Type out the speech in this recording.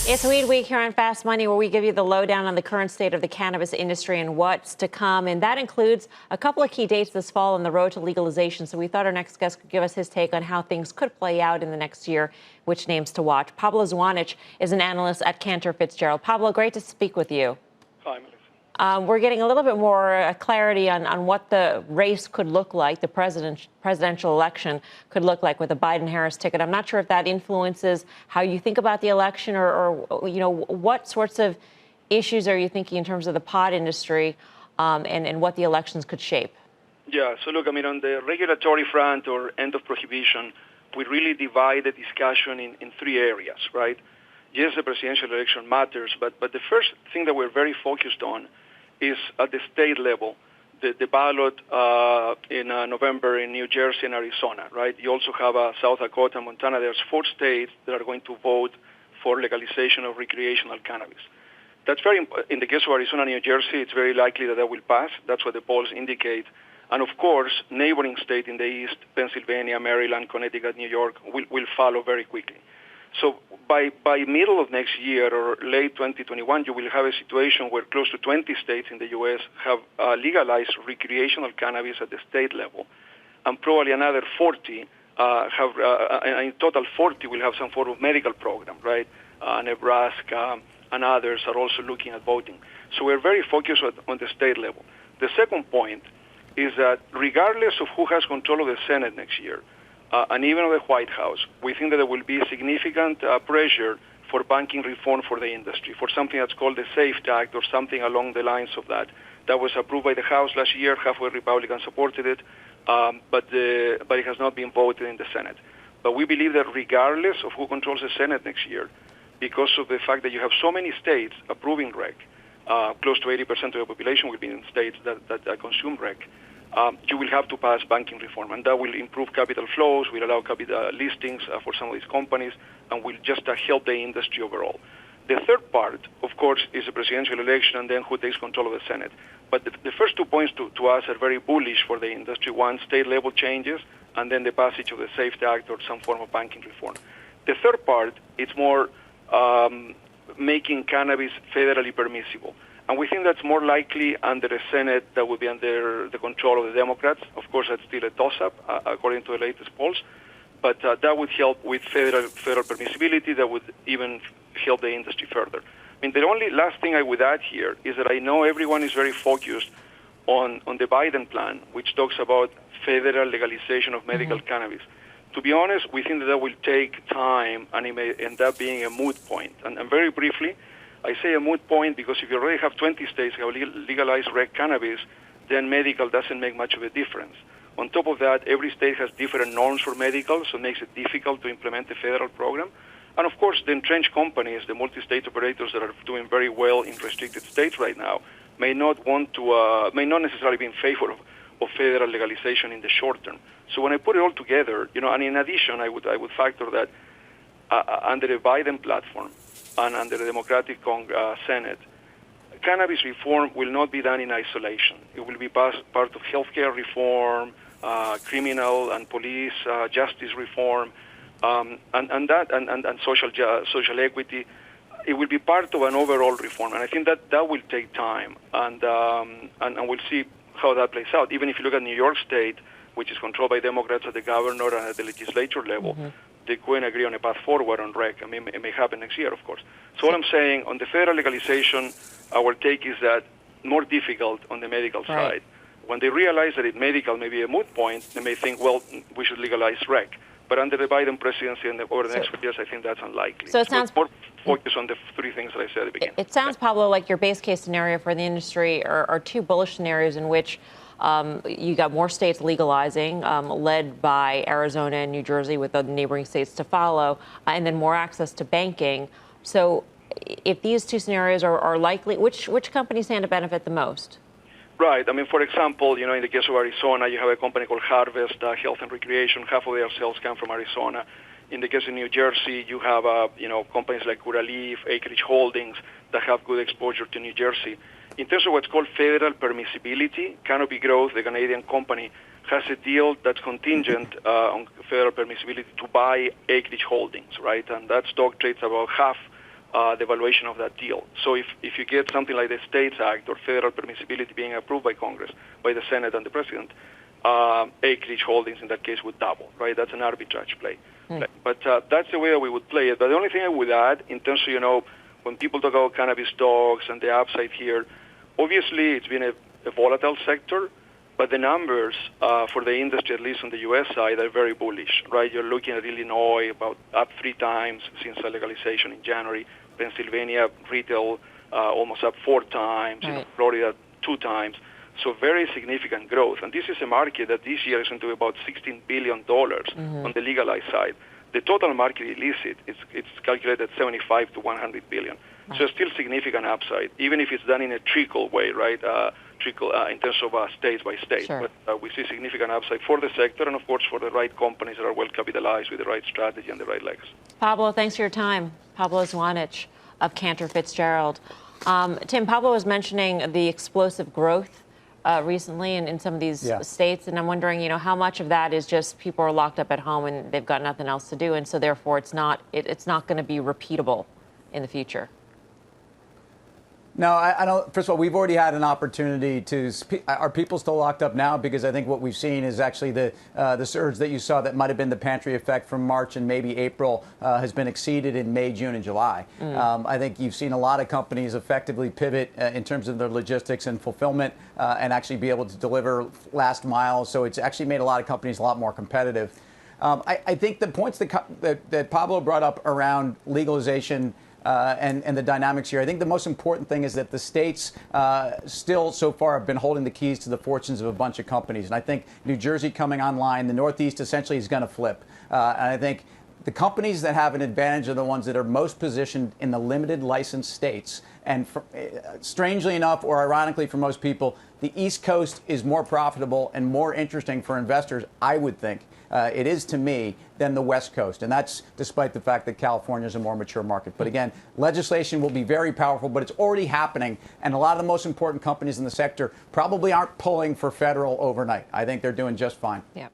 It's Weed Week here on Fast Money, where we give you the lowdown on the current state of the cannabis industry and what's to come. And that includes a couple of key dates this fall on the road to legalization. So we thought our next guest could give us his take on how things could play out in the next year, which names to watch. Pablo Zuanich is an analyst at Cantor Fitzgerald. Pablo, great to speak with you. Hi, Melissa. We're getting a little bit more clarity on what the race could look like, the presidential election could look like with a Biden-Harris ticket. I'm not sure if that influences how you think about the election or what sorts of issues are you thinking in terms of the pot industry and what the elections could shape? Yeah, so look, on the regulatory front or end of prohibition, we really divide the discussion in three areas, right? Yes, the presidential election matters, but the first thing that we're very focused on is at the state level, the ballot in November in New Jersey and Arizona, right? You also have South Dakota and Montana. There's 4 states that are going to vote for legalization of recreational cannabis. That's in the case of Arizona and New Jersey, it's very likely that will pass. That's what the polls indicate. And of course, neighboring states in the east, Pennsylvania, Maryland, Connecticut, New York, will follow very quickly. So by middle of next year or late 2021, you will have a situation where close to 20 states in the U.S. have legalized recreational cannabis at the state level, and probably another 40 in total 40 will have some form of medical program, right? Nebraska and others are also looking at voting. So we're very focused on the state level. The second point is that regardless of who has control of the Senate next year, and even of the White House, we think that there will be significant pressure for banking reform for the industry, for something that's called the SAFE Act or something along the lines of that. That was approved by the House last year. Half of Republicans supported it, but it has not been voted in the Senate. But we believe that regardless of who controls the Senate next year, because of the fact that you have so many states approving rec, close to 80% of the population will be in states that consume rec, you will have to pass banking reform, and that will improve capital flows, will allow capital listings for some of these companies, and will just help the industry overall. The third part, of course, is the presidential election and then who takes control of the Senate. But the first 2 points to us are very bullish for the industry. One, state-level changes, and then the passage of the SAFE Act or some form of banking reform. The third part, it's more making cannabis federally permissible. And we think that's more likely under a Senate that would be under the control of the Democrats. Of course, that's still a toss-up, according to the latest polls. But that would help with federal permissibility. That would even help the industry further. The only last thing I would add here is that I know everyone is very focused on the Biden plan, which talks about federal legalization of medical cannabis. To be honest, we think that will take time, and it may end up being a moot point. And very briefly, I say a moot point because if you already have 20 states that have legalized rec cannabis, then medical doesn't make much of a difference. On top of that, every state has different norms for medical, so it makes it difficult to implement a federal program. And of course, the entrenched companies, the multi-state operators that are doing very well in restricted states right now, may not necessarily be in favor of federal legalization in the short term. So when I put it all together, and in addition, I would factor that under the Biden platform and under the Democratic Senate, cannabis reform will not be done in isolation. It will be part of healthcare reform, criminal and police justice reform, and social equity. It will be part of an overall reform, and I think that will take time, and we'll see how that plays out. Even if you look at New York State, which is controlled by Democrats at the governor and at the legislature level, they couldn't agree on a path forward on rec. It may happen next year, of course. So what I'm saying, on the federal legalization, our take is that more difficult on the medical side. When they realize that medical may be a moot point, they may think, well, we should legalize rec. But under the Biden presidency and over the next few years, I think that's unlikely. So it sounds more focus on the 3 things that I said at the beginning. It sounds, Pablo, like your base case scenario for the industry are 2 bullish scenarios in which you got more states legalizing, led by Arizona and New Jersey, with the neighboring states to follow, and then more access to banking. So if these 2 scenarios are likely, which companies stand to benefit the most? Right. For example, in the case of Arizona, you have a company called Harvest Health and Recreation. Half of their sales come from Arizona. In the case of New Jersey, you have companies like Curaleaf, Acreage Holdings that have good exposure to New Jersey. In terms of what's called federal permissibility, Canopy Growth, the Canadian company, has a deal that's contingent on federal permissibility to buy Acreage Holdings, right? And that stock trades about half the valuation of that deal. So if you get something like the States Act or federal permissibility being approved by Congress, by the Senate and the President, Acreage Holdings in that case would double, right? That's an arbitrage play. But that's the way that we would play it. But the only thing I would add in terms of, when people talk about cannabis stocks and the upside here, obviously it's been a volatile sector, but the numbers for the industry, at least on the U.S. side, are very bullish, right? You're looking at Illinois about up 3 times since the legalization in January. Pennsylvania retail almost up 4 times. Right. Florida 2 times. So very significant growth. And this is a market that this year is going to be about $16 billion on the legalized side. The total market illicit, it's calculated at 75 to 100 billion. Right. So still significant upside, even if it's done in a trickle way, right? Trickle in terms of states by state. Sure. But we see significant upside for the sector and, of course, for the right companies that are well capitalized with the right strategy and the right legs. Pablo, thanks for your time. Pablo Zuanich of Cantor Fitzgerald. Tim, Pablo was mentioning the explosive growth recently in some of these states, and I'm wondering, how much of that is just people are locked up at home and they've got nothing else to do, and so therefore it's not going to be repeatable in the future. No, I don't. First of all, we've already had an opportunity to speak. Are people still locked up now? Because I think what we've seen is actually the surge that you saw that might have been the pantry effect from March and maybe April has been exceeded in May, June, and July. I think you've seen a lot of companies effectively pivot in terms of their logistics and fulfillment and actually be able to deliver last mile. So it's actually made a lot of companies a lot more competitive. I think the points that Pablo brought up around legalization and the dynamics here. I think the most important thing is that the states still so far have been holding the keys to the fortunes of a bunch of companies. And I think New Jersey coming online, the Northeast essentially is going to flip. And I think the companies that have an advantage are the ones that are most positioned in the limited license states. And strangely enough, or ironically for most people, the East Coast is more profitable and more interesting for investors, I would think. It is to me than the West Coast. And that's despite the fact that California is a more mature market. But again, legislation will be very powerful, but it's already happening. And a lot of the most important companies in the sector probably aren't pulling for federal overnight. I think they're doing just fine. Yeah.